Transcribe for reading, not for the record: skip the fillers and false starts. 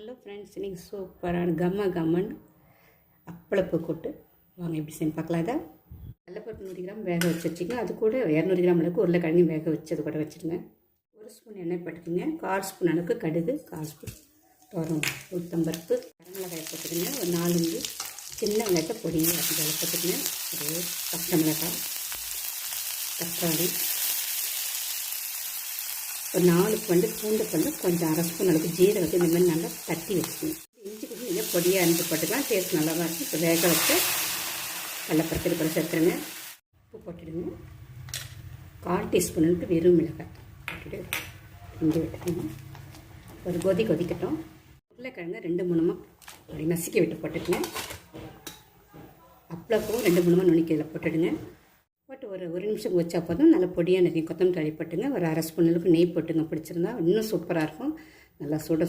Hello friends, இன்றைக்கி சூப்பரான கம்மன் அப்பளப்பு கூட்டு வாங்க எப்படி செய்யணும் பார்க்கலாம். இதை கடலைப்பருப்பு 100 கிராம் வேக வச்சு வச்சுக்கோங்க. அது கூட 200 கிராம் அளவுக்கு உருளைக்கிழங்கு வேக வச்சு அது கூட வச்சுருங்க. 1 ஸ்பூன் எண்ணெய் போட்டுக்கோங்க. 1/4 ஸ்பூன் அளவுக்கு கடுகு, 1/4 ஸ்பூன் உளுத்தம்பருப்பு, வரமிளகாய் போட்டுக்கோங்க. ஒரு 4 சின்ன வெங்காயத்தை பொடிங்க அதில் போட்டுக்கோங்க. ஒரு பச்சை மிளகாய், தக்காளி, ஒரு 4 பூண்டு பல்லு, கொஞ்சம் 1/2 ஸ்பூன் அளவுக்கு ஜீரகத்தை இந்த மாதிரி நல்லா தட்டி வச்சுக்கணும். இஞ்சி கொஞ்சம் நீங்கள் பொடியாக அரிஞ்சு போட்டுக்கலாம், டேஸ்ட் நல்லா தான் இருக்கும். இப்போ வேக வச்சு கடலைப்பருப்பு கூட சேர்த்துருங்க. உப்பு போட்டுடுங்க. 1/4 டீஸ்பூனுக்கு வெறும் மிளகாய் போட்டுட்டு இஞ்சி விட்டுருங்க. ஒரு கொதிக்கட்டும். உருளைக்கிழங்கு 2-3 அப்படி நசுக்கி விட்டு போட்டுக்கங்க. அப்பளப்பூ 2-3 நுணுக்கி இதில் போட்டுடுங்க. போட்டு ஒரு நிமிஷம் வச்சா போதும். நல்லா பொடியாக நிறைய கொத்தமல்லி போட்டுங்க. ஒரு 1/2 ஸ்பூன் அளவுக்கு நெய் போட்டுங்க. பிடிச்சிருந்தா இன்னும் சூப்பராக இருக்கும். நல்லா சுட